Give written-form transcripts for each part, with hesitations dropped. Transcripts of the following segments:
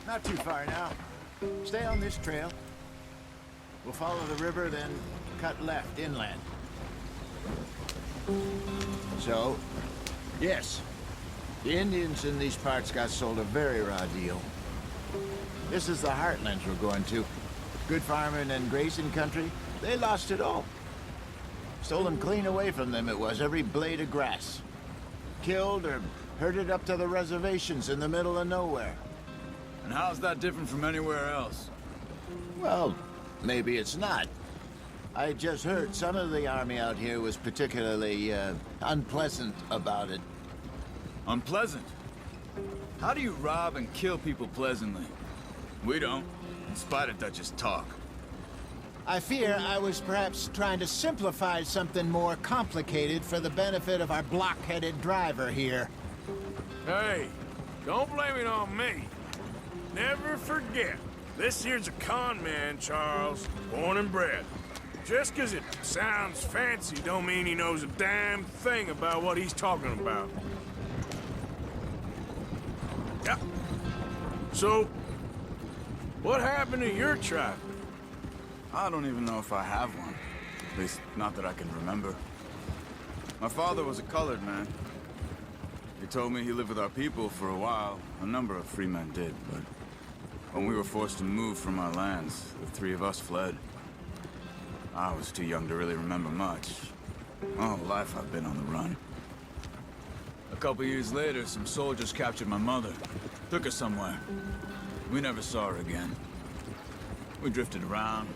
Not too far now. Stay on this trail. We'll follow the river, then cut left inland. So, yes, the Indians in these parts got sold a very raw deal. This is the heartlands we're going to. Good farming and grazing country, they lost it all. Stolen clean away from them it was, every blade of grass. Killed or herded up to the reservations in the middle of nowhere. And how's that different from anywhere else? Well, maybe it's not. I just heard some of the army out here was particularly, unpleasant about it. Unpleasant? How do you rob and kill people pleasantly? We don't, in spite of Dutch's talk. I fear I was perhaps trying to simplify something more complicated for the benefit of our block-headed driver here. Hey, don't blame it on me. Never forget, this here's a con man, Charles, born and bred. Just 'cause it sounds fancy don't mean he knows a damn thing about what he's talking about. Yeah. So, what happened to your tribe? I don't even know if I have one. At least, not that I can remember. My father was a colored man. He told me he lived with our people for a while. A number of free men did, but when we were forced to move from our lands, the three of us fled. I was too young to really remember much. My whole life I've been on the run. A couple years later, some soldiers captured my mother. Took her somewhere. We never saw her again. We drifted around.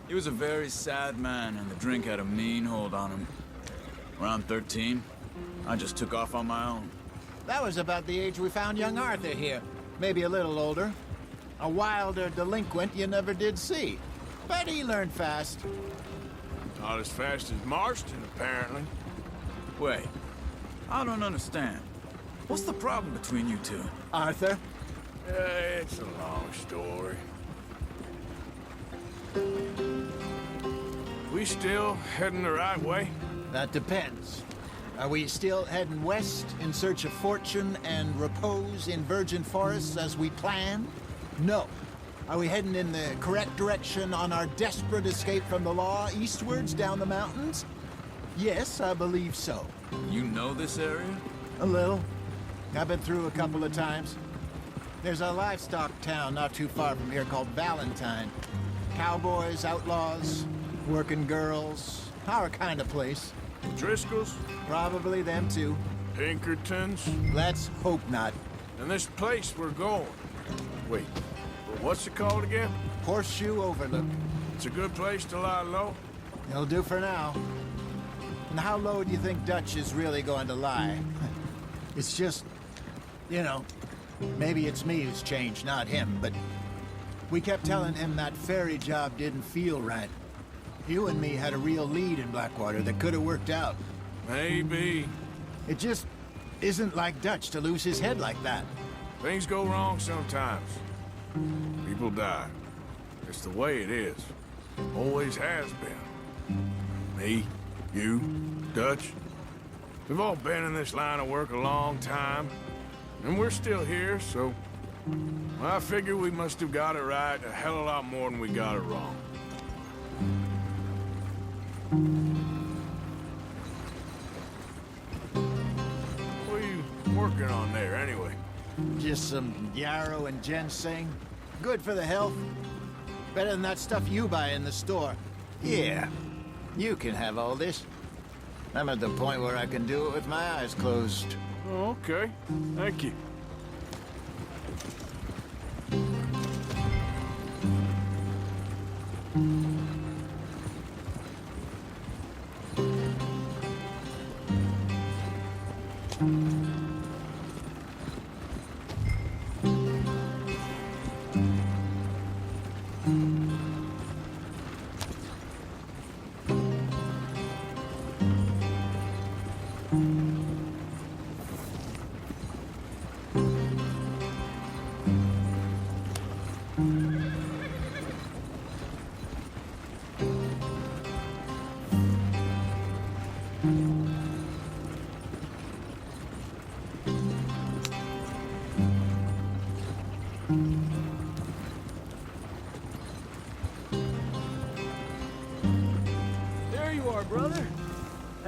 He was a very sad man, and the drink had a mean hold on him. Around 13, I just took off on my own. That was about the age we found young Arthur here. Maybe a little older. A wilder delinquent you never did see. But he learned fast. Not as fast as Marston, apparently. Wait, I don't understand. What's the problem between you two? Arthur? It's a long story. We still heading the right way? That depends. Are we still heading west in search of fortune and repose in virgin forests as we planned? No. Are we heading in the correct direction on our desperate escape from the law eastwards down the mountains? Yes, I believe so. You know this area? A little. I've been through a couple of times. There's a livestock town not too far from here called Valentine. Cowboys, outlaws, working girls, our kind of place. Driscolls? Probably them too. Pinkertons? Let's hope not. And this place we're going. Wait, what's it called again? Horseshoe Overlook. It's a good place to lie low? It'll do for now. And how low do you think Dutch is really going to lie? It's just, you know, maybe it's me who's changed, not him, but we kept telling him that ferry job didn't feel right. You and me had a real lead in Blackwater that could have worked out. Maybe. It just isn't like Dutch to lose his head like that. Things go wrong sometimes. People die. It's the way it is. Always has been. Me, you, Dutch. We've all been in this line of work a long time. And we're still here, so I figure we must have got it right a hell of a lot more than we got it wrong. What are you working on there, anyway? Just some yarrow and ginseng. Good for the health. Better than that stuff you buy in the store. Yeah, you can have all this. I'm at the point where I can do it with my eyes closed. Oh, okay. Thank you.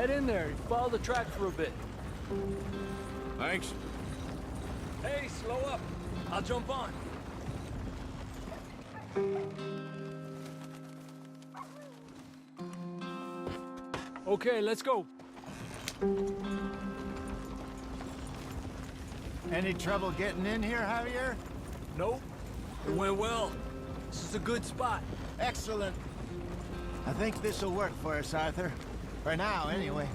Get in there. Follow the track for a bit. Thanks. Hey, slow up. I'll jump on. Okay, let's go. Any trouble getting in here, Javier? Nope. It went well. This is a good spot. Excellent. I think this'll work for us, Arthur. For now, anyway.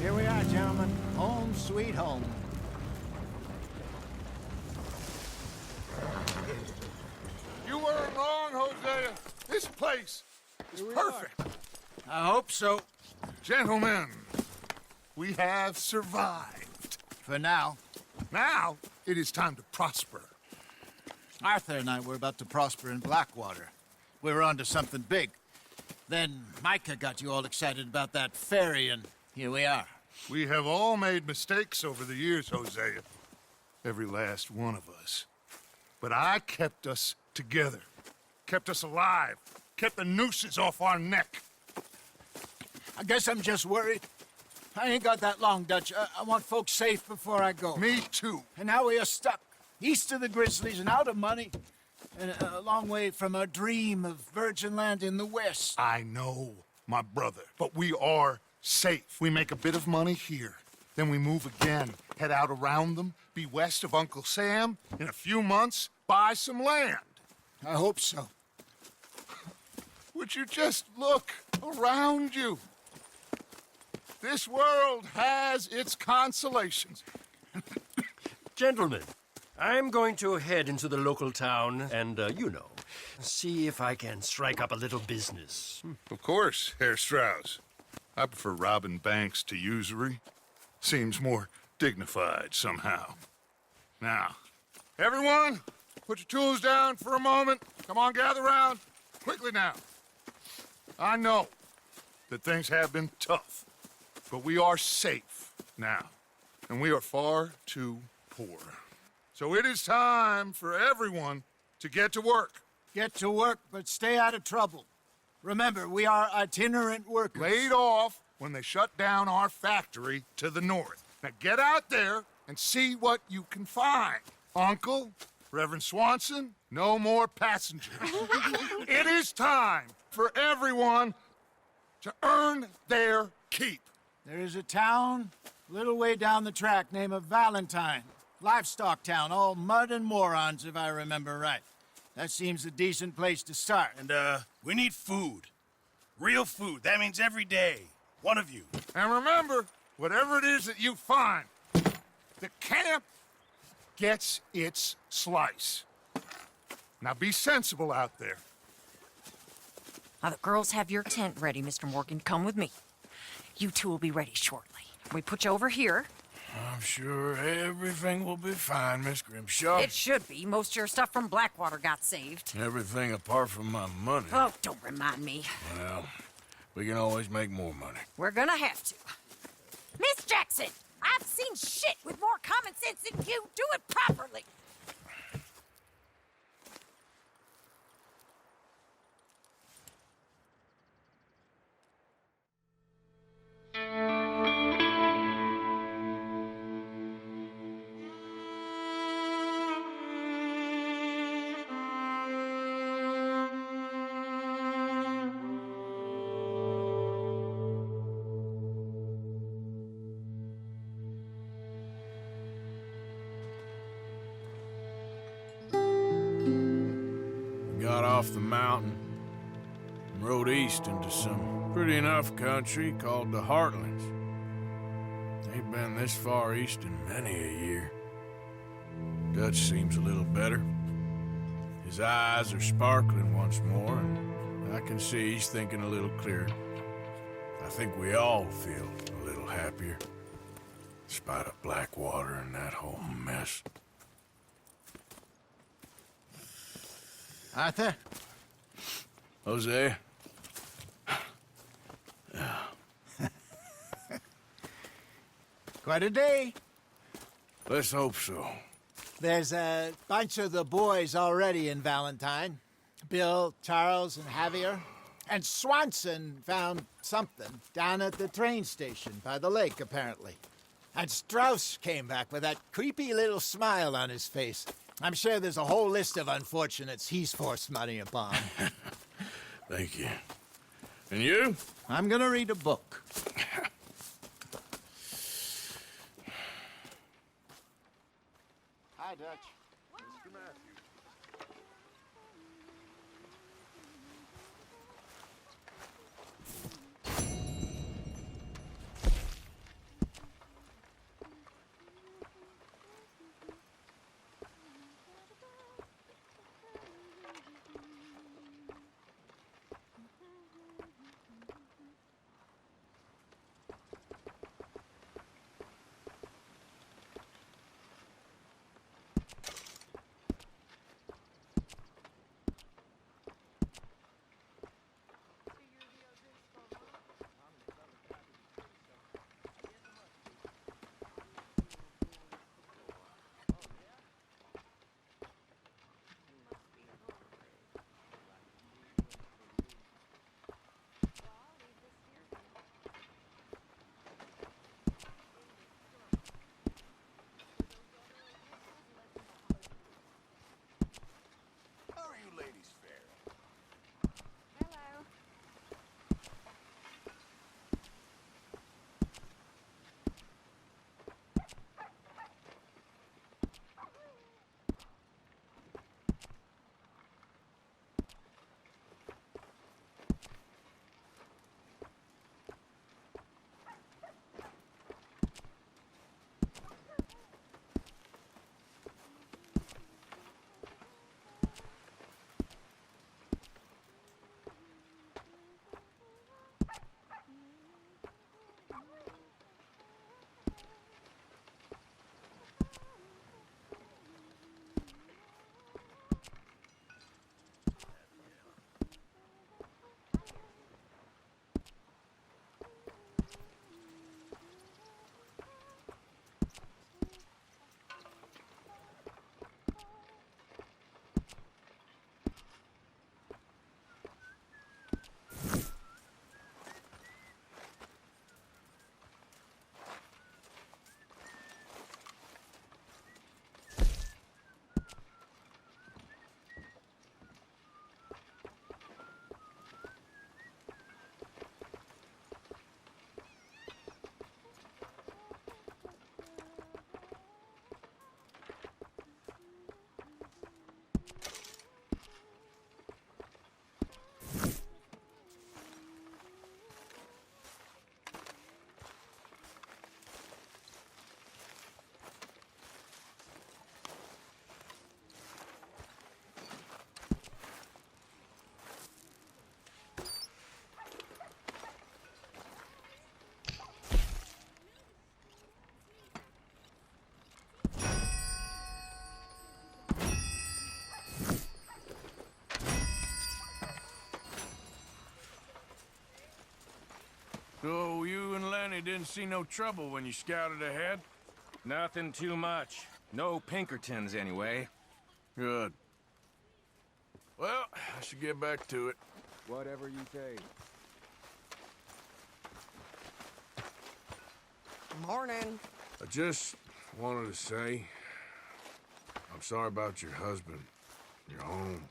Here we are, gentlemen. Home sweet home. You weren't wrong, Hosea. This place is perfect. I hope so. Gentlemen, we have survived. For now. Now, it is time to prosper. Arthur and I were about to prosper in Blackwater. We were onto something big. Then Micah got you all excited about that ferry, and here we are. We have all made mistakes over the years, Hosea. Every last one of us. But I kept us together. Kept us alive. Kept the nooses off our neck. I guess I'm just worried. I ain't got that long, Dutch. I want folks safe before I go. Me too. And now we are stuck, east of the Grizzlies and out of money, and a long way from our dream of virgin land in the west. I know, my brother, but we are safe. We make a bit of money here. Then we move again, head out around them, be west of Uncle Sam. In a few months, buy some land. I hope so. Would you just look around you? This world has its consolations. Gentlemen, I'm going to head into the local town and, see if I can strike up a little business. Of course, Herr Strauss. I prefer robbing banks to usury. Seems more dignified somehow. Now, everyone, put your tools down for a moment. Come on, gather round. Quickly now. I know that things have been tough, but we are safe now, and we are far too poor. So it is time for everyone to get to work. Get to work, but stay out of trouble. Remember, we are itinerant workers. Laid off when they shut down our factory to the north. Now get out there and see what you can find. Uncle, Reverend Swanson, no more passengers. It is time for everyone to earn their keep. There is a town a little way down the track named Valentine. Livestock town, all mud and morons, if I remember right. That seems a decent place to start. And, we need food. Real food. That means every day. One of you. And remember, whatever it is that you find, the camp gets its slice. Now be sensible out there. Now, the girls have your tent ready, Mr. Morgan. Come with me. You two will be ready shortly. We put you over here. I'm sure everything will be fine, Miss Grimshaw. It should be. Most of your stuff from Blackwater got saved. Everything apart from my money. Oh, don't remind me. Well, we can always make more money. We're gonna have to. Miss Jackson, I've seen shit with more common sense than you. Do it properly. Got off the mountain and rode east into some pretty enough country called the Heartlands. Ain't been this far east in many a year. Dutch seems a little better. His eyes are sparkling once more, and I can see he's thinking a little clearer. I think we all feel a little happier, in spite of Blackwater and that whole mess. Arthur? Jose? Quite a day. Let's hope so. There's a bunch of the boys already in Valentine. Bill, Charles, and Javier. And Swanson found something down at the train station by the lake, apparently. And Strauss came back with that creepy little smile on his face. I'm sure there's a whole list of unfortunates he's forced money upon. Thank you. And you? I'm gonna read a book. Hi, Dutch. How are you ladies faring? Hello. So you and Lenny didn't see no trouble when you scouted ahead? Nothing too much. No Pinkertons, anyway. Good. Well, I should get back to it. Whatever you say. Morning. I just wanted to say, I'm sorry about your husband, your home.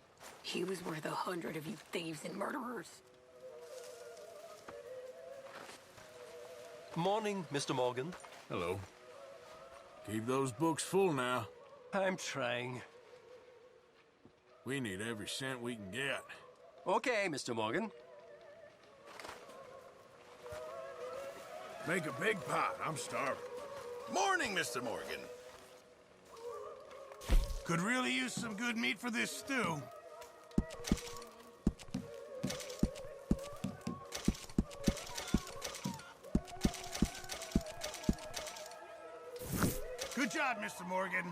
He was worth 100 of you thieves and murderers. Morning, Mr. Morgan. Hello. Keep those books full now. I'm trying. We need every cent we can get. Okay, Mr. Morgan. Make a big pot. I'm starving. Morning, Mr. Morgan. Could really use some good meat for this stew. Good job, Mr. Morgan.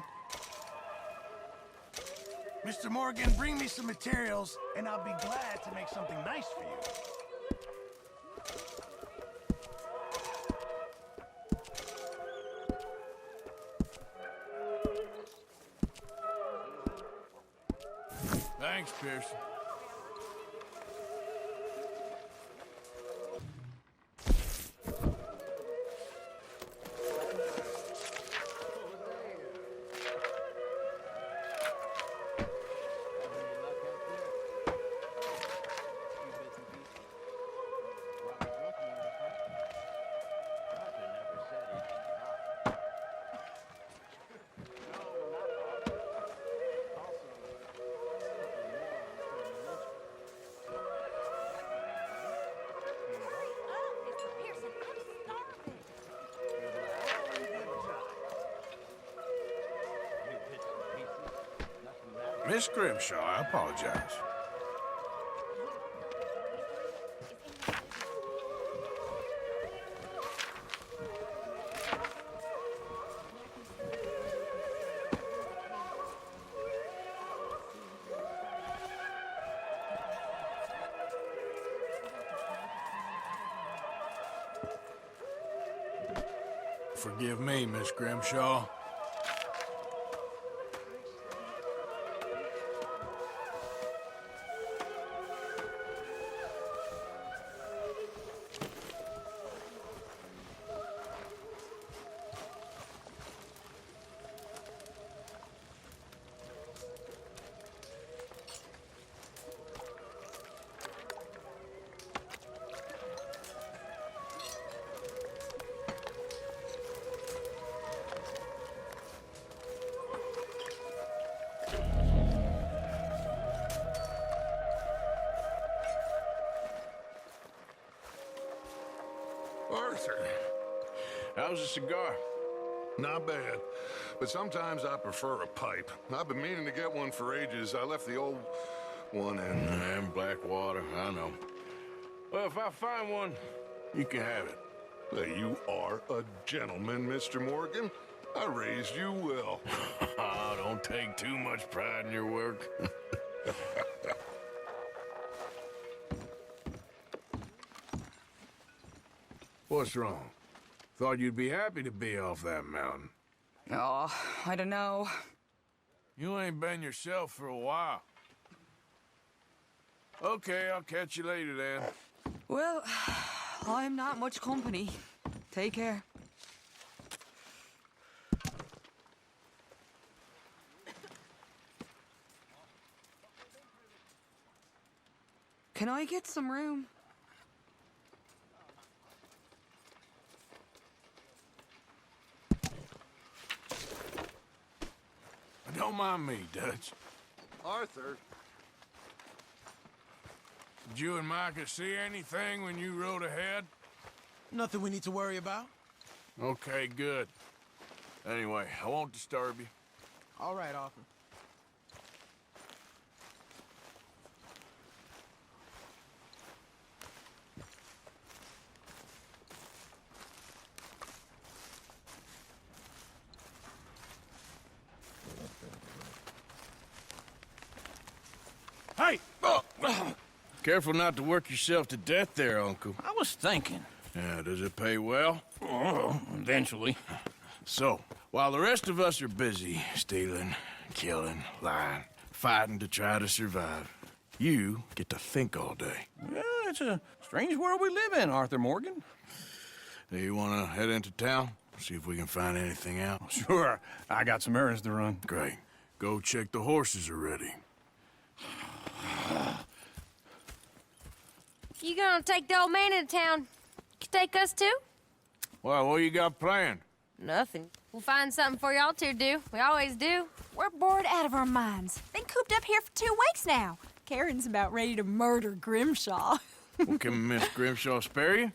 Mr. Morgan, bring me some materials, and I'll be glad to make something nice for you. Thanks, Pearson. Miss Grimshaw, I apologize. Forgive me, Miss Grimshaw. Arthur, how's a cigar? Not bad, but sometimes I prefer a pipe. I've been meaning to get one for ages. I left the old one in Blackwater, I know. Well, if I find one, you can have it. Hey, you are a gentleman, Mr. Morgan. I raised you well. Don't take too much pride in your work. What's wrong? Thought you'd be happy to be off that mountain. Oh, I don't know. You ain't been yourself for a while. Okay, I'll catch you later then. Well, I'm not much company. Take care. Can I get some room? Don't mind me, Dutch. Arthur. Did you and Micah see anything when you rode ahead? Nothing we need to worry about. Okay, good. Anyway, I won't disturb you. All right, Arthur. Hey! Careful not to work yourself to death there, Uncle. I was thinking. Yeah, does it pay well? Oh, eventually. So, while the rest of us are busy stealing, killing, lying, fighting to try to survive, you get to think all day. Yeah, it's a strange world we live in, Arthur Morgan. Do you want to head into town? See if we can find anything out? Sure. I got some errands to run. Great. Go check the horses are ready. You gonna take the old man into town? You can take us too? Well, what you got planned? Nothing. We'll find something for y'all to do. We always do. We're bored out of our minds. Been cooped up here for 2 weeks now. Karen's about ready to murder Grimshaw. Well, can Miss Grimshaw spare you?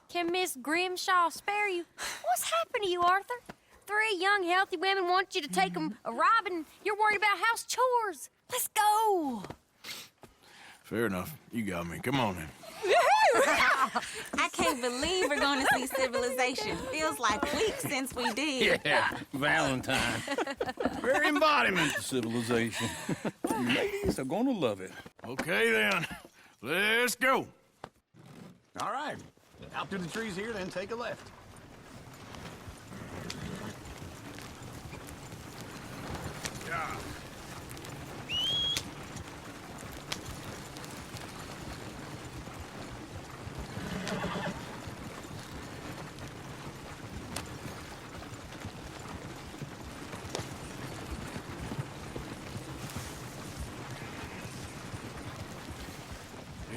Can Miss Grimshaw spare you? What's happened to you, Arthur? 3 young, healthy women want you to take them a robbing. You're worried about house chores. Let's go. Fair enough. You got me. Come on then. I can't believe we're going to see civilization. Feels like weeks since we did. Yeah, Valentine. very embodiment of civilization. Ladies are gonna love it. Okay, then. Let's go. All right. Out through the trees here, then take a left. Yeah.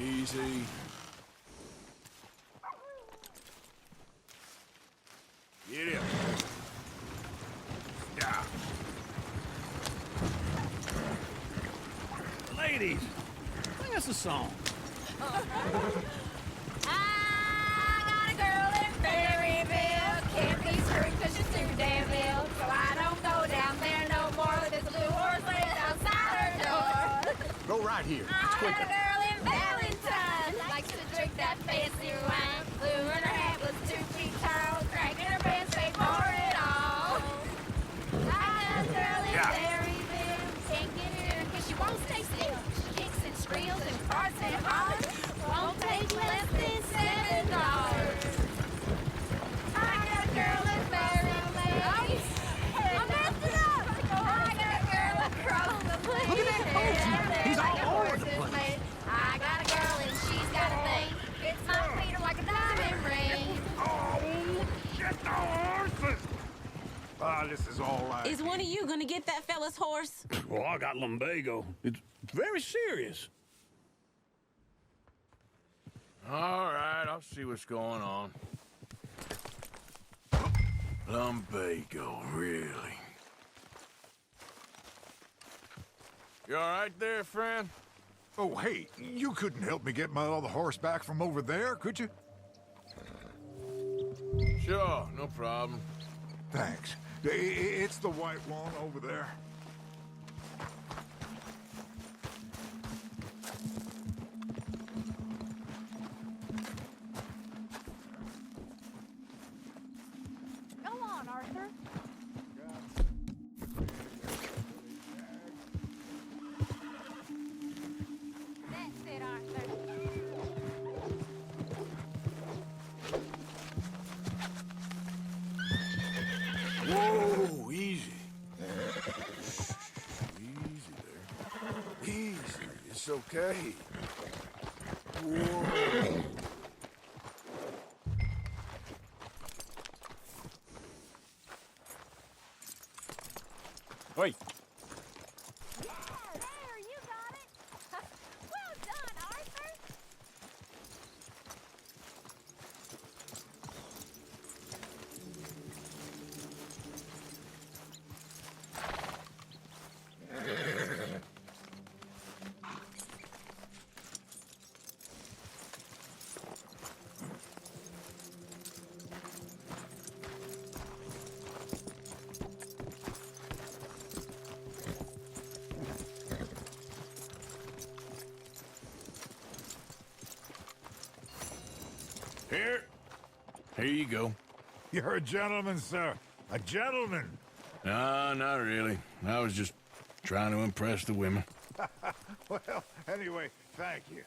Easy. Get him. Yeah. Ladies, sing us a song. I got a girl in Berryville. Can't be screwed 'cause she's too damn ill. So I don't go down there no more. There's a blue horse laying outside her door. Go right here. It's I got quicker. a girl in Valentine. Likes to drink that fancy wine. Blue in her hat was 2 feet tall. Cracking her pants, paid for it all. I got a girl in Berryville. Can't get her 'cause she won't stay still. She kicks and squeals and farts and hollers. Won't take less than $7. I got a girl in Berryville. I'm messing up. I got a girl across the place. Look at that coach. He's all over the place. I got a girl and she's got a thing. Fits my feet like a diamond ring. Oh, shit, the horses! Ah, this is all right. Is one of you gonna get that fella's horse? Well, I got lumbago. It's very serious. All right, I'll see what's going on. Lumbago, really? You all right there, friend? Oh, hey, you couldn't help me get my other horse back from over there, could you? Sure, no problem. Thanks. It's the white one over there. Go on, Arthur. That's it, Arthur. Whoa, easy. Easy there. Easy, it's okay. Whoa. Wait. There, you got it. Well done, Arthur. Here you go. You're a gentleman, sir. A gentleman. No, not really. I was just trying to impress the women. Well, anyway, thank you.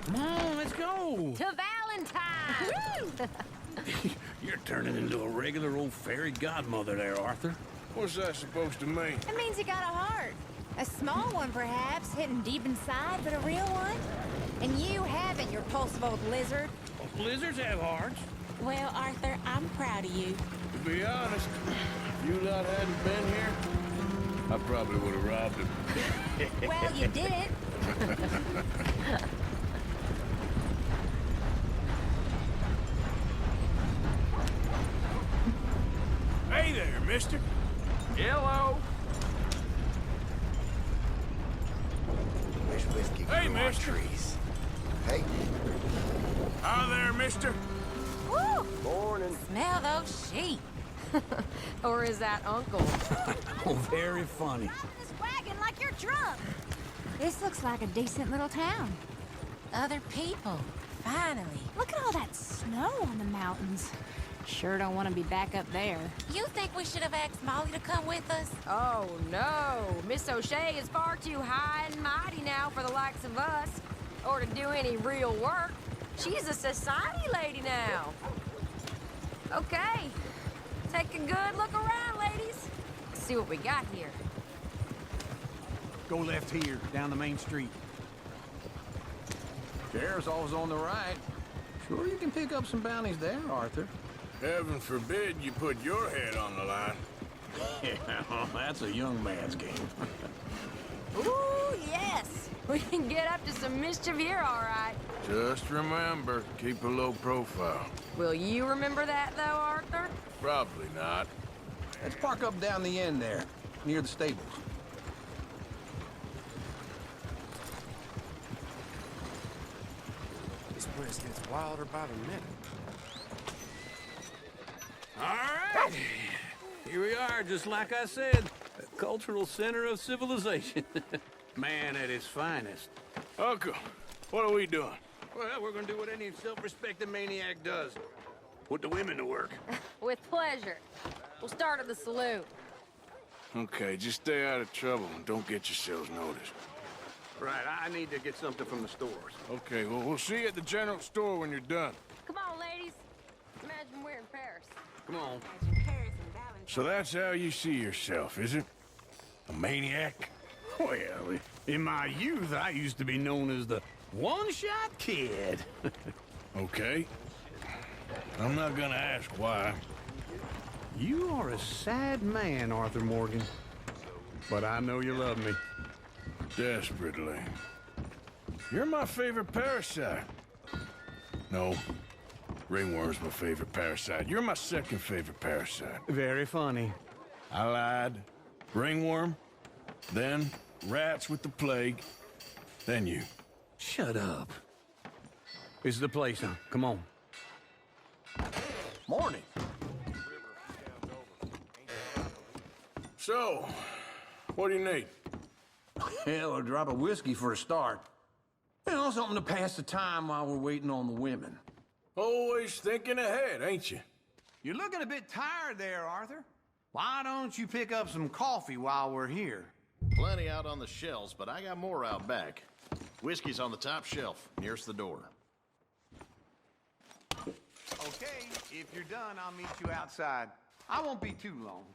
Come on, let's go. To Valentine. You're turning into a regular old fairy godmother there, Arthur. What's that supposed to mean? It means you got a heart. A small one, perhaps, hidden deep inside, but a real one. And you haven't, you repulsive old lizard. Well, lizards have hearts. Well, Arthur, I'm proud of you. To be honest, if you lot hadn't been here, I probably would have robbed him. Well, you did it. Hey there, mister. Hello. Wish whiskey Hey, grew on mister. trees. Hey, Hi there, mister. Woo! Morning. Smell those sheep. Or is that Uncle? Oh, very funny. Driving this wagon like you're drunk. This looks like a decent little town. Other people, finally. Look at all that snow on the mountains. Sure don't want to be back up there. You think we should have asked Molly to come with us? Oh, no. Miss O'Shea is far too high and mighty now for the likes of us, or to do any real work. She's a society lady now. Okay. Take a good look around, ladies. See what we got here. Go left here, down the main street. Sheriff's always on the right. Sure you can pick up some bounties there, Arthur. Heaven forbid you put your head on the line. Yeah, that's a young man's game. Ooh, yes. We can get up to some mischief here, all right. Just remember, keep a low profile. Will you remember that, though, Arthur? Probably not. Let's park up down the end there, near the stables. This place gets wilder by the minute. All right. Here we are, just like I said. A cultural center of civilization. Man at his finest. Uncle, what are we doing? Well, we're gonna do what any self-respecting maniac does. Put the women to work. With pleasure. We'll start at the saloon. Okay, just stay out of trouble and don't get yourselves noticed. Right, I need to get something from the stores. Okay, well, we'll see you at the general store when you're done. Come on, ladies. Imagine we're in Paris. Come on. So that's how you see yourself, is it? A maniac? Well, in my youth, I used to be known as the one-shot kid. Okay. I'm not gonna ask why. You are a sad man, Arthur Morgan. But I know you love me. Desperately. You're my favorite parasite. No. Ringworm's my favorite parasite. You're my second favorite parasite. Very funny. I lied. Ringworm. Then rats with the plague. Then you. Shut up. This is the place, huh? Come on. Morning. So, what do you need? Hell, a drop of whiskey for a start. You know, something to pass the time while we're waiting on the women. Always thinking ahead, ain't you? You're looking a bit tired there, Arthur. Why don't you pick up some coffee while we're here? Plenty out on the shelves, but I got more out back. Whiskey's on the top shelf, nearest the door. Okay, if you're done, I'll meet you outside. I won't be too long.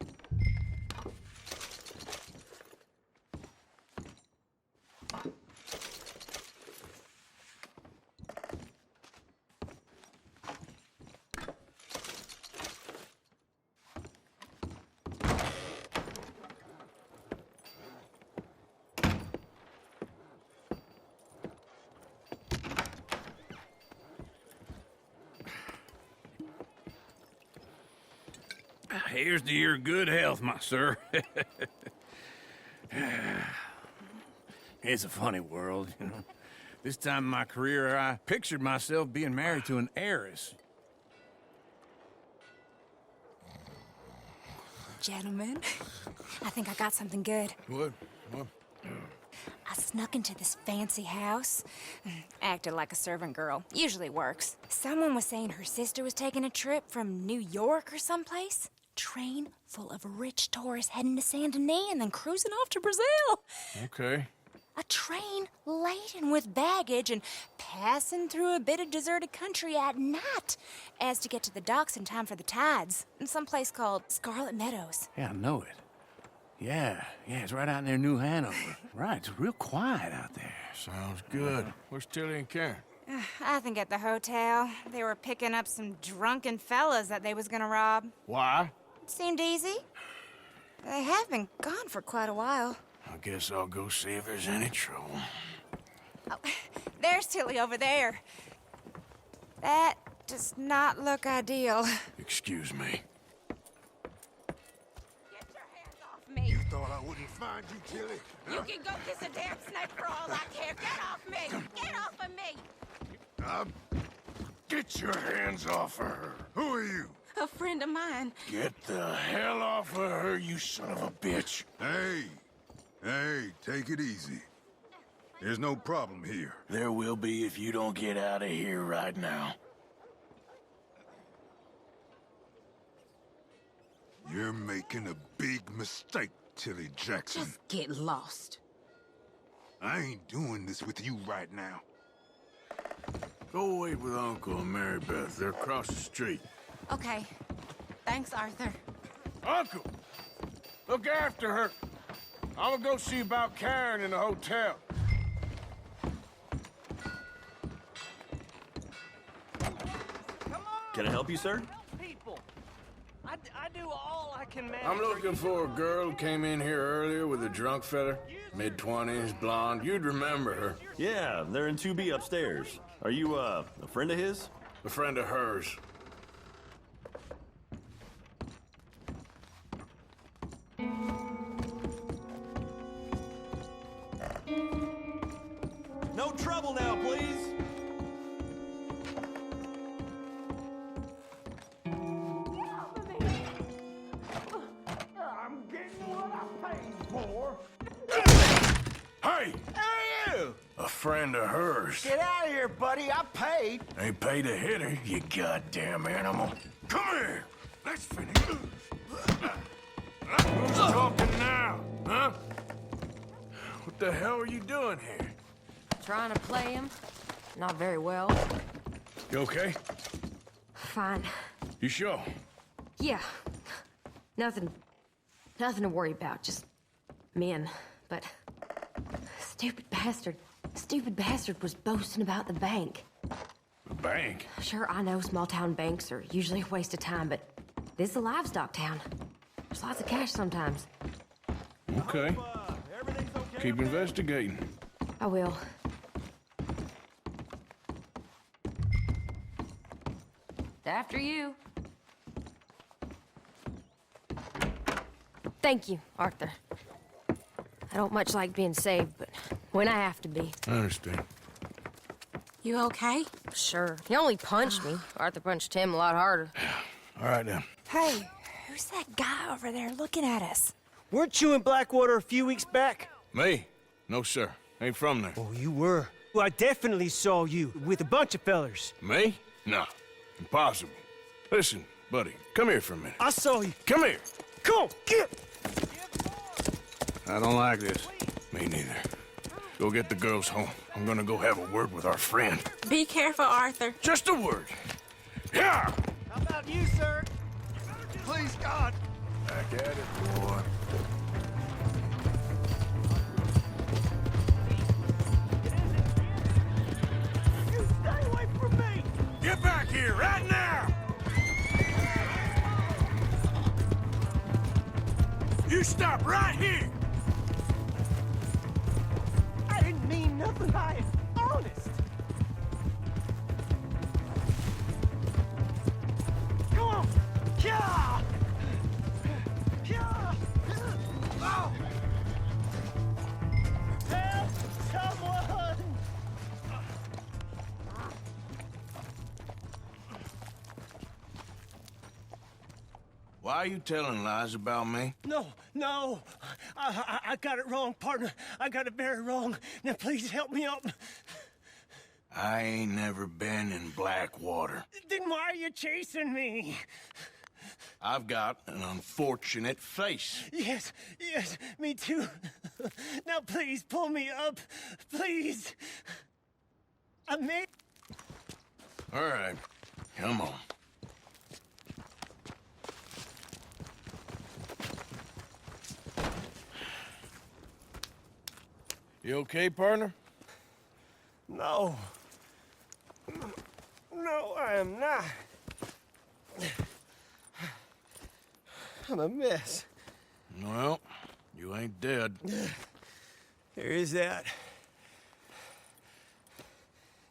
Here's to your good health, my sir. It's a funny world, you know. This time in my career, I pictured myself being married to an heiress. Gentlemen, I think I got something good. What? I snuck into this fancy house. Acted like a servant girl. Usually works. Someone was saying her sister was taking a trip from New York or someplace. Train full of rich tourists heading to Saint Denis and then cruising off to Brazil. Okay. A train laden with baggage and passing through a bit of deserted country at night as to get to the docks in time for the tides in some place called Scarlet Meadows. Yeah, I know it. Yeah, it's right out near New Hanover. Right, it's real quiet out there. Sounds good. Where's Tilly and Karen? I think at the hotel. They were picking up some drunken fellas that they was gonna rob. Why? It seemed easy. They have been gone for quite a while. I guess I'll go see if there's any trouble. Oh, there's Tilly over there. That does not look ideal. Excuse me. Get your hands off me. You thought I wouldn't find you, Tilly? You can go kiss a damn snake for all I care. Get off me! Get off of me! Get your hands off her. Who are you? A friend of mine. Get the hell off of her, you son of a bitch. Hey, take it easy. There's no problem here. There will be if you don't get out of here right now. You're making a big mistake, Tilly Jackson. Just get lost. I ain't doing this with you right now. Go wait with Uncle and Mary Beth. They're across the street. Okay. Thanks, Arthur. Uncle! Look after her. I'm gonna go see about Karen in the hotel. Can I help you, sir? People. I do all I can manage. I'm looking for a girl who came in here earlier with a drunk fella. Mid-20s, blonde. You'd remember her. Yeah, they're in 2B upstairs. Are you, a friend of his? A friend of hers. No trouble now, please. I'm getting what I paid for. Hey! Who are you? A friend of hers. Get out of here, buddy. I paid. Ain't paid to hit her, you goddamn animal. Come here! Let's finish. Who's talking now, huh? What the hell are you doing here? Trying to play him. Not very well. You okay? Fine. You sure? Yeah. Nothing to worry about. Just men. But stupid bastard was boasting about the bank. The bank? Sure, I know small town banks are usually a waste of time, but this is a livestock town. There's lots of cash sometimes. Okay. Keep investigating. I will. After you. Thank you, Arthur. I don't much like being saved, but when I have to be. I understand. You okay? Sure. He only punched me. Arthur punched him a lot harder. All right, then. Hey, who's that guy over there looking at us? Weren't you in Blackwater a few weeks back? Me? No, sir. Ain't from there. Oh, you were. Well, I definitely saw you with a bunch of fellers. Me? No. Impossible. Listen, buddy, come here for a minute. I saw you. Come here. Come on, get! I don't like this. Me neither. Go get the girls home. I'm gonna go have a word with our friend. Be careful, Arthur. Just a word. Yeah! How about you, sir? Please, God. Back at it, boy. You stay away from me! Get back here right now! You stop right here! I didn't mean nothing by it. Honest. Come on. Yeah. Yeah. Oh. Help someone. Why are you telling lies about me? No. I got it wrong, partner. I got it very wrong. Now, please help me out. I ain't never been in Blackwater. Then why are you chasing me? I've got an unfortunate face. Yes, me too. Now, please, pull me up. Please. I made... All right, come on. You okay, partner? No. No, I am not. I'm a mess. Well, you ain't dead. There is that.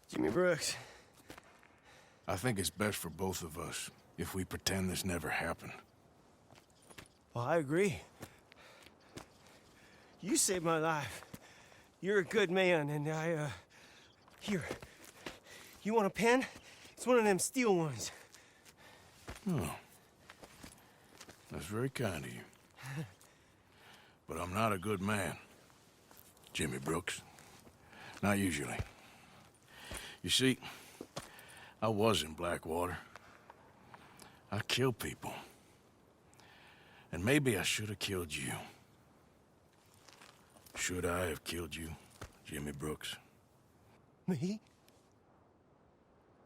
Jimmy Brooks. I think it's best for both of us if we pretend this never happened. Well, I agree. You saved my life. You're a good man, and here. You want a pen? It's one of them steel ones. Oh. That's very kind of you. But I'm not a good man, Jimmy Brooks. Not usually. You see, I was in Blackwater. I killed people. And maybe I should have killed you. Should I have killed you, Jimmy Brooks? Me?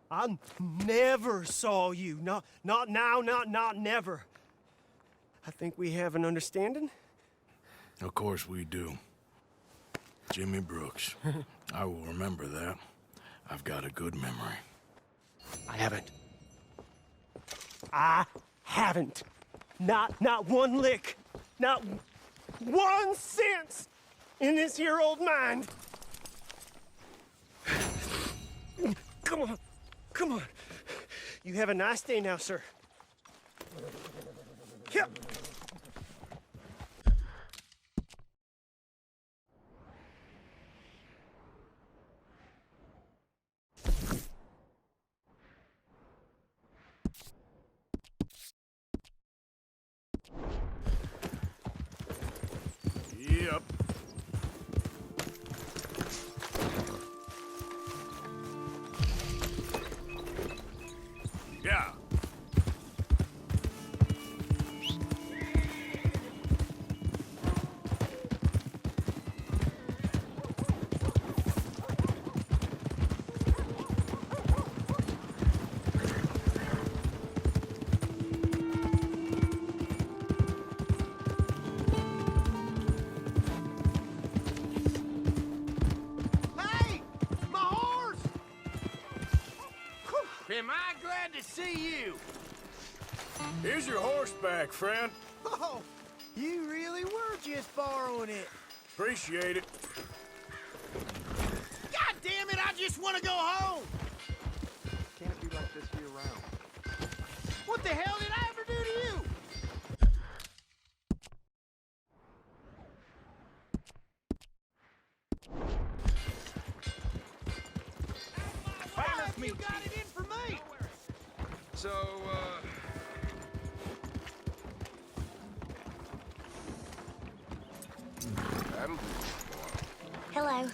I never saw you. Not now, not never. I think we have an understanding. Of course we do. Jimmy Brooks. I will remember that. I've got a good memory. I haven't. Not one lick. Not 1 cent in this here old mind. Come on. You have a nice day now, sir. Yep. Yep. Yeah. Hey! My horse! Am I glad to see you? Here's your horseback, friend. Oh, you really were just borrowing it. Appreciate it. God damn it, I just want to go home! Can't it be like this year round? What the hell did I ever do to you? Finally, you got it in for me! So, that'll do. Hello.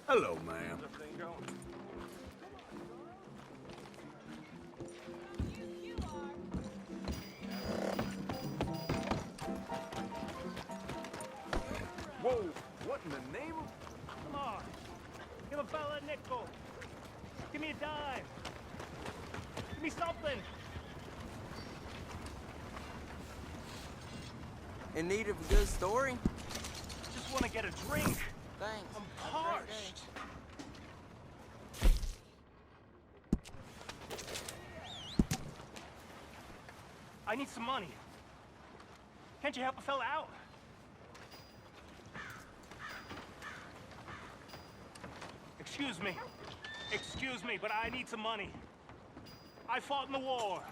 Hello, ma'am. Whoa, what in the name of... Come on. Give a fella a nickel. Give me a dime. Give me something. In need of a good story? Just want to get a drink. Thanks. I'm parched. I need some money. Can't you help a fella out? Excuse me, but I need some money. I fought in the war.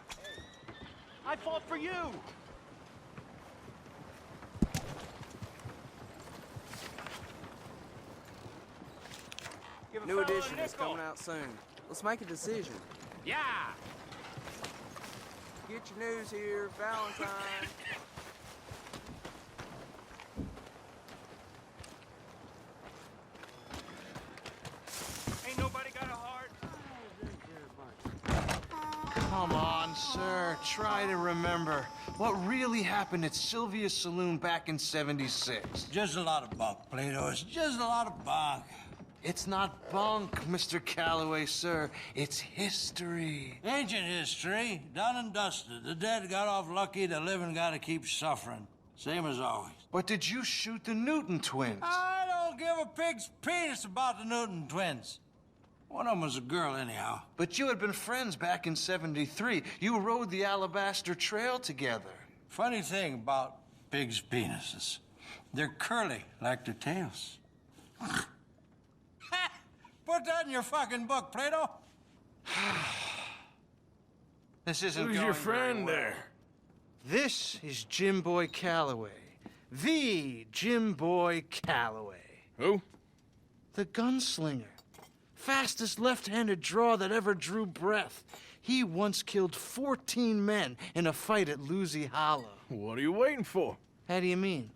I fought for you. Give a New fella a edition is nickel. coming out soon. Let's make a decision. Yeah! Get your news here, Valentine. Ain't nobody got a heart. Come on, sir. Try to remember what really happened at Sylvia's Saloon back in '76. Just a lot of bunk, Plato. It's just a lot of bunk. It's not bunk, Mr. Calloway, sir. It's history. Ancient history, done and dusted. The dead got off lucky, the living gotta keep suffering. Same as always. But did you shoot the Newton twins? I don't give a pig's penis about the Newton twins. One of them was a girl, anyhow. But you had been friends back in '73. You rode the Alabaster Trail together. Funny thing about pigs' penises. They're curly like their tails. Put that in your fucking book, Plato. This isn't Who's going your very friend well. there? This is Jim Boy Calloway. The Jim Boy Calloway. Who? The gunslinger. Fastest left-handed draw that ever drew breath. He once killed 14 men in a fight at Lucy Hollow. What are you waiting for? How do you mean?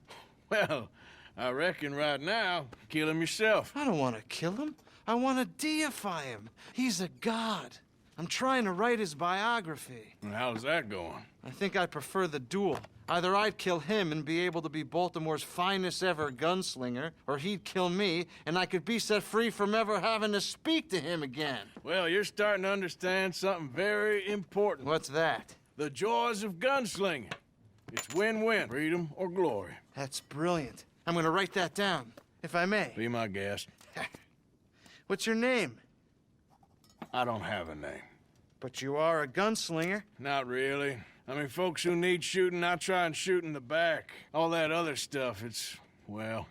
Well, I reckon right now, kill him yourself. I don't want to kill him. I want to deify him. He's a god. I'm trying to write his biography. And how's that going? I think I prefer the duel. Either I'd kill him and be able to be Baltimore's finest ever gunslinger, or he'd kill me and I could be set free from ever having to speak to him again. Well, you're starting to understand something very important. What's that? The joys of gunslinging. It's win-win, freedom or glory. That's brilliant. I'm gonna write that down, if I may. Be my guest. What's your name? I don't have a name. But you are a gunslinger. Not really. I mean, folks who need shooting, I try and shoot in the back. All that other stuff, it's, well,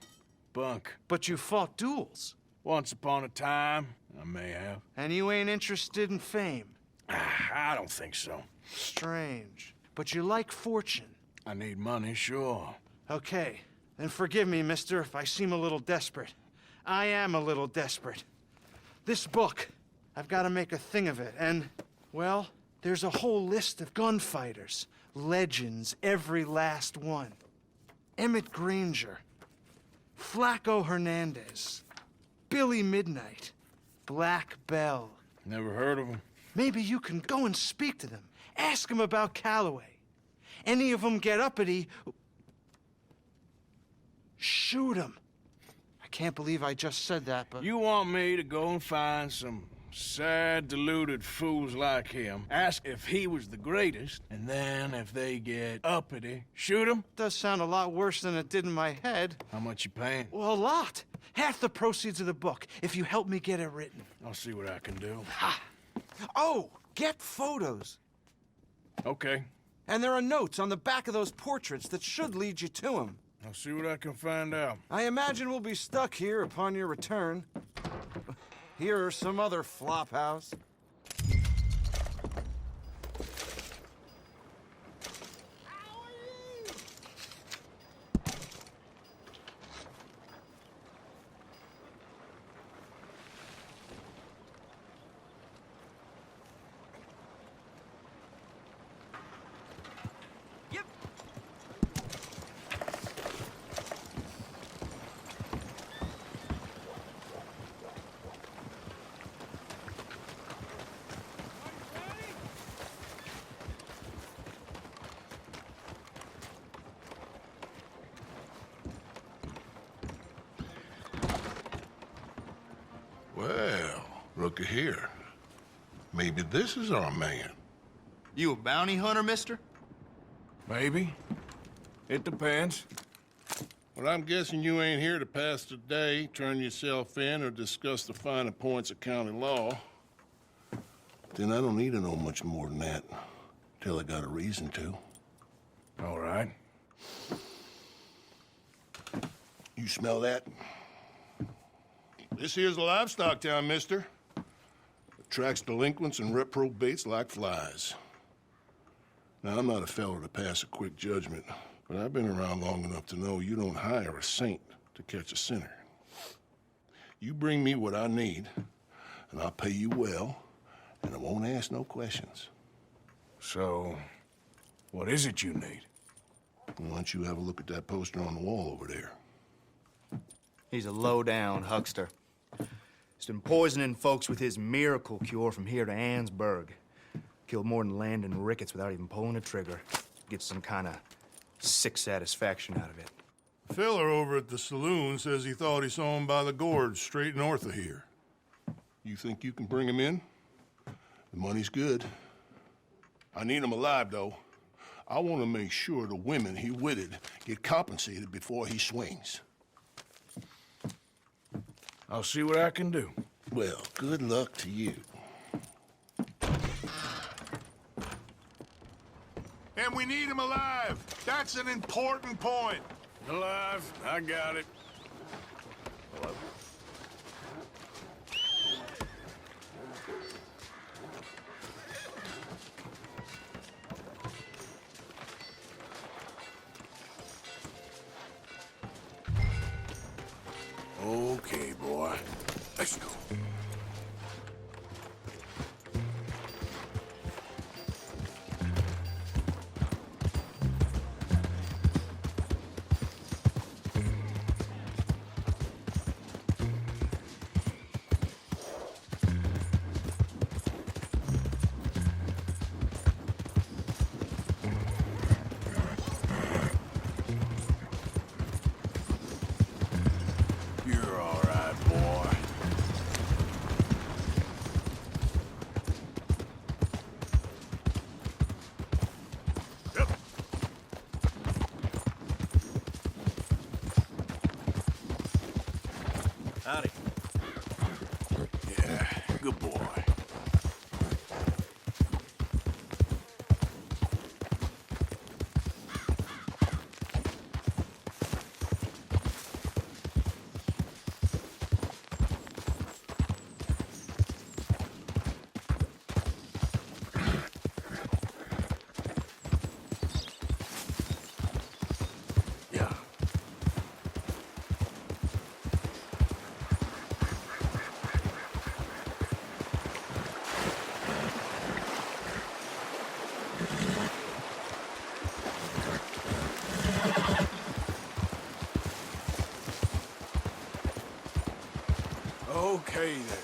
bunk. But you fought duels. Once upon a time, I may have. And you ain't interested in fame. I don't think so. Strange. But you like fortune. I need money, sure. Okay. Then forgive me, mister, if I seem a little desperate. I am a little desperate. This book, I've got to make a thing of it, and, well, there's a whole list of gunfighters. Legends, every last one. Emmett Granger, Flaco Hernandez, Billy Midnight, Black Bell. Never heard of them. Maybe you can go and speak to them. Ask them about Calloway. Any of them get uppity, shoot them. I can't believe I just said that, but... You want me to go and find some sad, deluded fools like him, ask if he was the greatest, and then if they get uppity, shoot him? Does sound a lot worse than it did in my head. How much you paying? Well, a lot. Half the proceeds of the book, if you help me get it written. I'll see what I can do. Ha! Oh, get photos. Okay. And there are notes on the back of those portraits that should lead you to him. I'll see what I can find out. I imagine we'll be stuck here upon your return. Here or some other flophouse. Well, looky here. Maybe this is our man. You a bounty hunter, mister? Maybe. It depends. Well, I'm guessing you ain't here to pass the day, turn yourself in, or discuss the finer points of county law. Then I don't need to know much more than that, till I got a reason to. All right. You smell that? This here's a livestock town, mister. Attracts delinquents and reprobates like flies. Now, I'm not a fellow to pass a quick judgment, but I've been around long enough to know you don't hire a saint to catch a sinner. You bring me what I need, and I'll pay you well, and I won't ask no questions. So, what is it you need? Why don't you have a look at that poster on the wall over there? He's a low-down huckster. He's been poisoning folks with his miracle cure from here to Annsburg. Killed more than Landon Ricketts without even pulling a trigger. Gets some kind of sick satisfaction out of it. The feller over at the saloon says he thought he saw him by the gorge straight north of here. You think you can bring him in? The money's good. I need him alive, though. I want to make sure the women he witted get compensated before he swings. I'll see what I can do. Well, good luck to you. And we need him alive. That's an important point. Alive, I got it. Hello? Okay, boy. Let's go. Howdy. Yeah, good boy. Okay, then.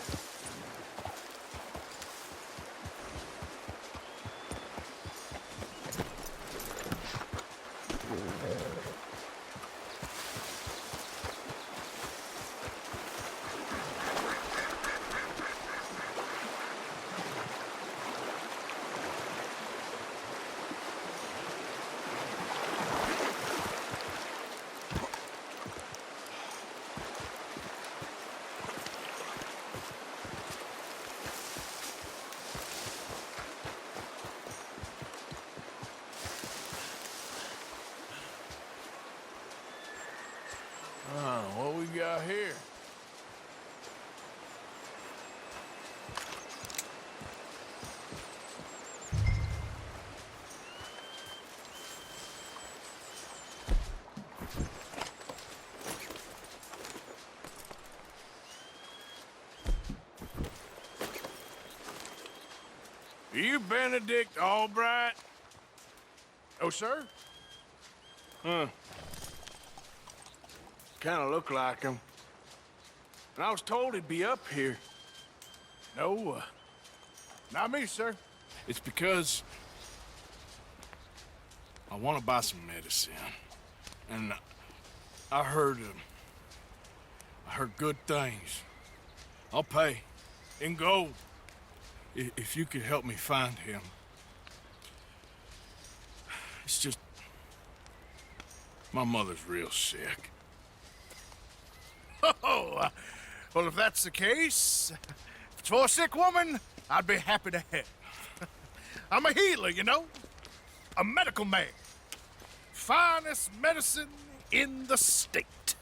What we got here? Are you Benedict Albright? Oh, sir? Huh. Kind of look like him. And I was told he'd be up here. No, not me, sir. It's because I want to buy some medicine. And I heard good things. I'll pay in gold if you could help me find him. It's just my mother's real sick. Oh, well, if that's the case, if it's for a sick woman, I'd be happy to help. I'm a healer, you know, a medical man. Finest medicine in the state.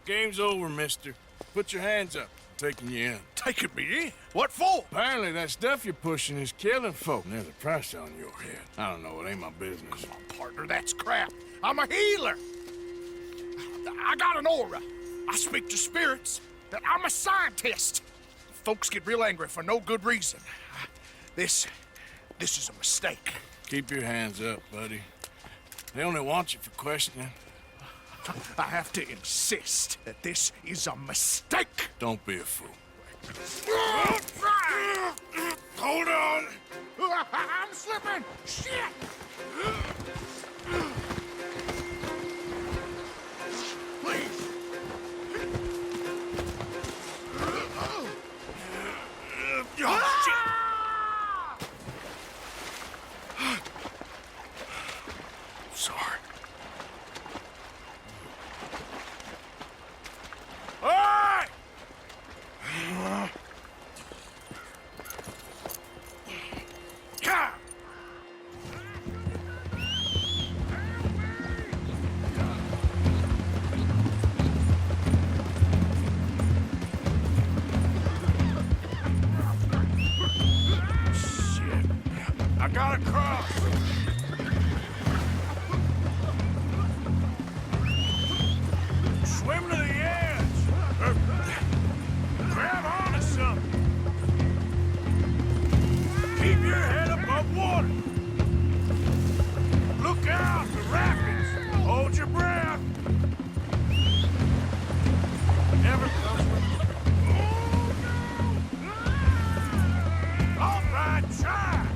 Game's over, mister. Put your hands up. I'm taking you in. Taking me in? What for? Apparently that stuff you're pushing is killing folk. And there's a price on your head. I don't know, it ain't my business. Come on, partner, that's crap. I'm a healer. I got an aura. I speak to spirits. I'm a scientist. Folks get real angry for no good reason. This is a mistake. Keep your hands up, buddy. They only want you for questioning. I have to insist that this is a mistake. Don't be a fool. Hold on. I'm slipping. Shit. Please. Oh, shit. Sorry. All right. Come. Shit. I gotta cross. Swim to the edge. Grab onto something. Keep your head above water. Look out for rapids. Hold your breath. Never comes with... Oh, no! All right, try.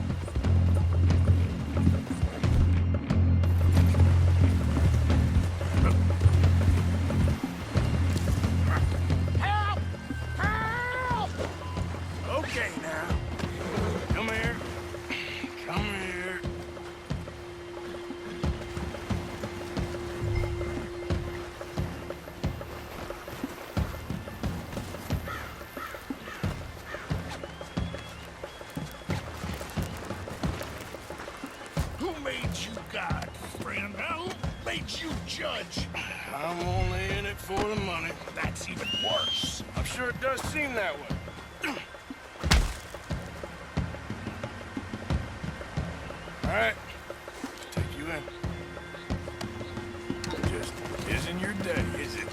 judge. I'm only in it for the money. That's even worse. I'm sure it does seem that way. All right, take you in. Just isn't your day, is it?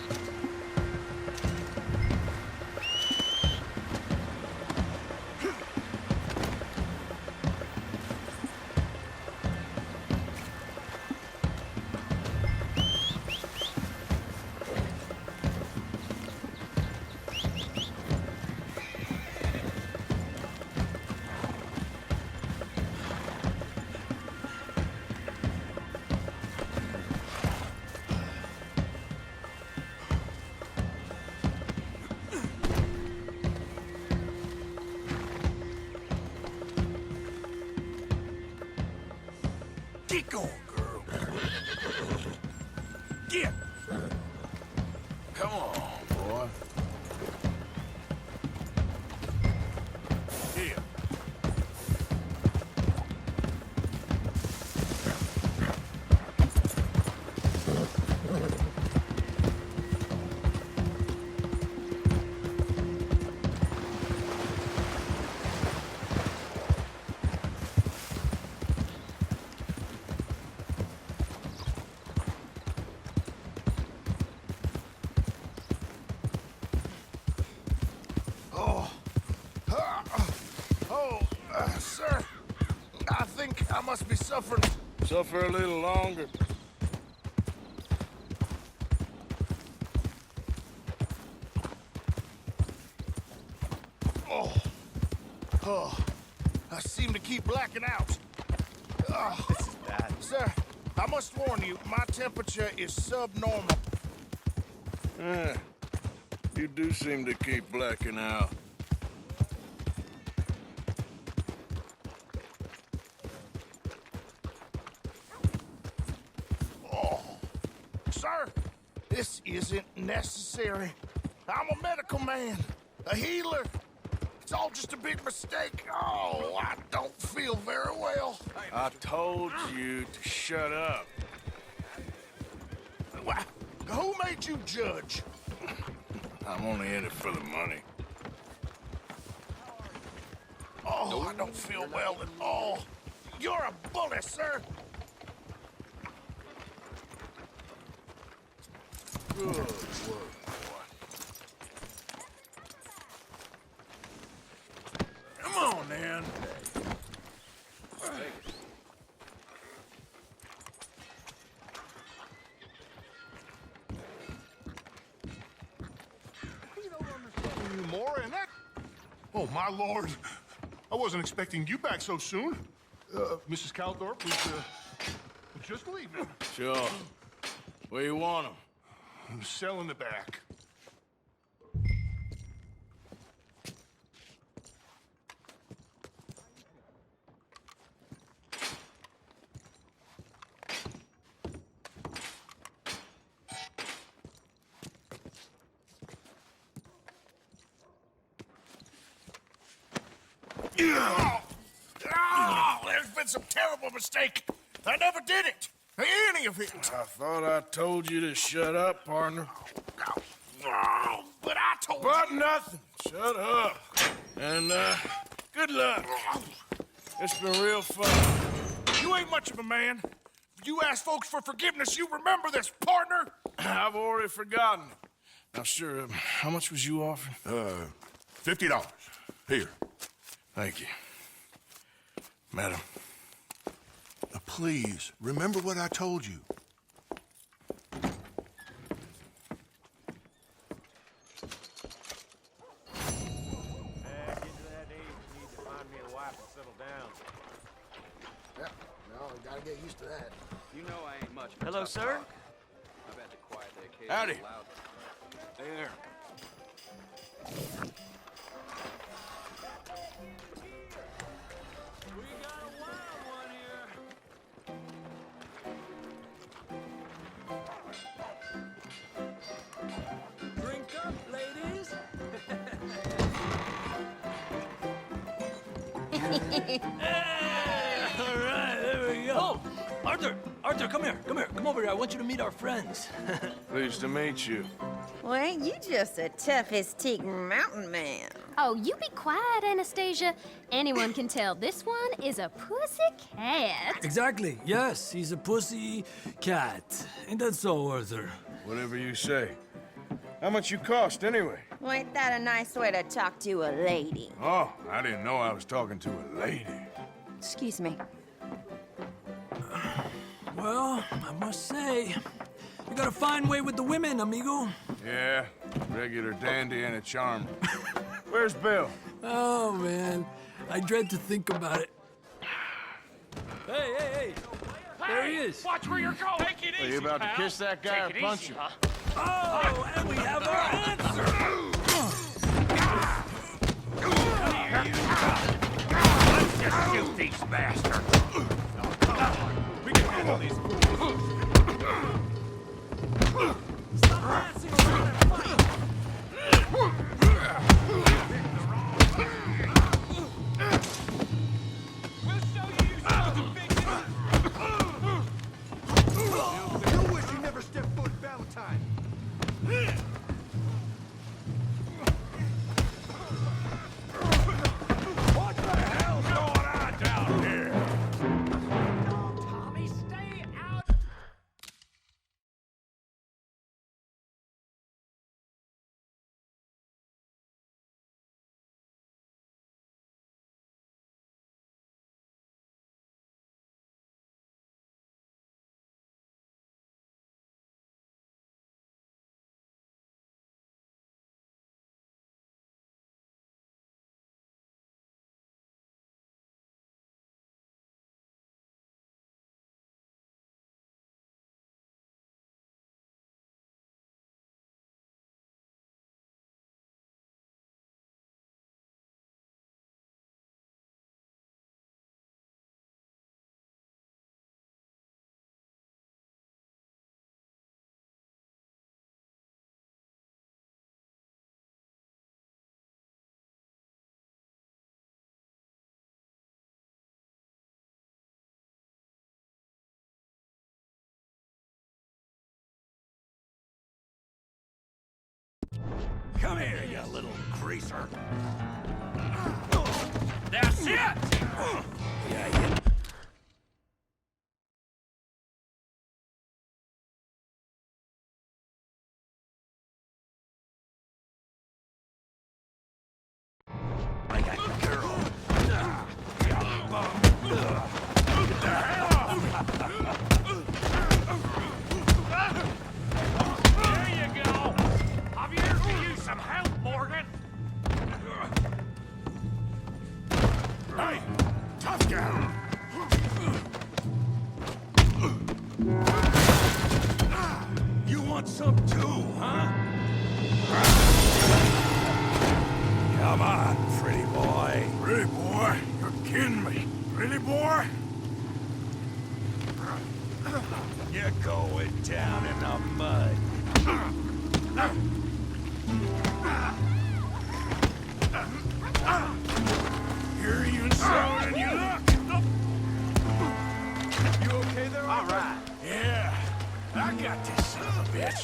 Get going, girl. Get. Come on, boy. Here. Sir, I think I must be suffering. Suffer a little longer. Oh, I seem to keep blacking out. This is bad. Sir, I must warn you, my temperature is subnormal. You do seem to keep blacking out. Sir, this isn't necessary. I'm a medical man, a healer. It's all just a big mistake. Oh, I don't feel very well. I told you to shut up. Who made you judge? I'm only in it for the money. Oh, I don't feel well at all. You're a bully, sir. Good work, boy. Come on, then. You more in that? Oh, my lord. I wasn't expecting you back so soon. Mrs. Caldorp was just leaving. Sure. Where you want him? Cell in the back. There's been some terrible mistake. I never did it. Any of it. I thought I told you to shut up, partner. But I told you. But nothing. Shut up. And, good luck. It's been real fun. You ain't much of a man. You ask folks for forgiveness, you remember this, partner? I've already forgotten. Now, sure, how much was you offering? $50. Here. Thank you. Madam. Please, remember what I told you. Gotta get used to that. You know I ain't much. Hello, sir? I've had to quiet the occasion. Howdy. Loud. There. We got a wild one here. Drink up, ladies. Hey, all right, there we go. Oh, Arthur! Arthur, come here. Come over here. I want you to meet our friends. Pleased to meet you. Well, ain't you just the toughest teak mountain man? Oh, you be quiet, Anastasia. Anyone can tell this one is a pussy cat. Exactly. Yes, he's a pussy cat. Ain't that so, Arthur? Whatever you say. How much you cost, anyway? Well, ain't that a nice way to talk to a lady? Oh, I didn't know I was talking to a lady. Excuse me. Well, I must say, you got a fine way with the women, amigo. Yeah, regular dandy and a charm. Where's Bill? Oh, man. I dread to think about it. Hey! There he is. Watch where you're going. Take it Are you about to kiss that guy or punch him? Oh, and we have our answer. Let's just shoot these bastards. We can handle these fools. Stop dancing around and fight. You wish you never stepped foot in Valentine. What the hell's going on down here? Tommy, stay out. Come here, you little greaser. That's it! Yeah. I got your girl. Get the hell off! There you go. Javier, can use some help, Morgan. Hey, tough guy. You want some too, huh? Come on, pretty boy. Pretty boy? You're kidding me. Really, boy? You're going down in the mud. You're even slower than you look. You okay there? All right. Yeah, I got this son of a bitch.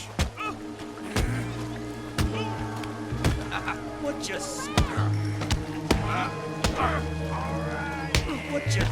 What you... What you...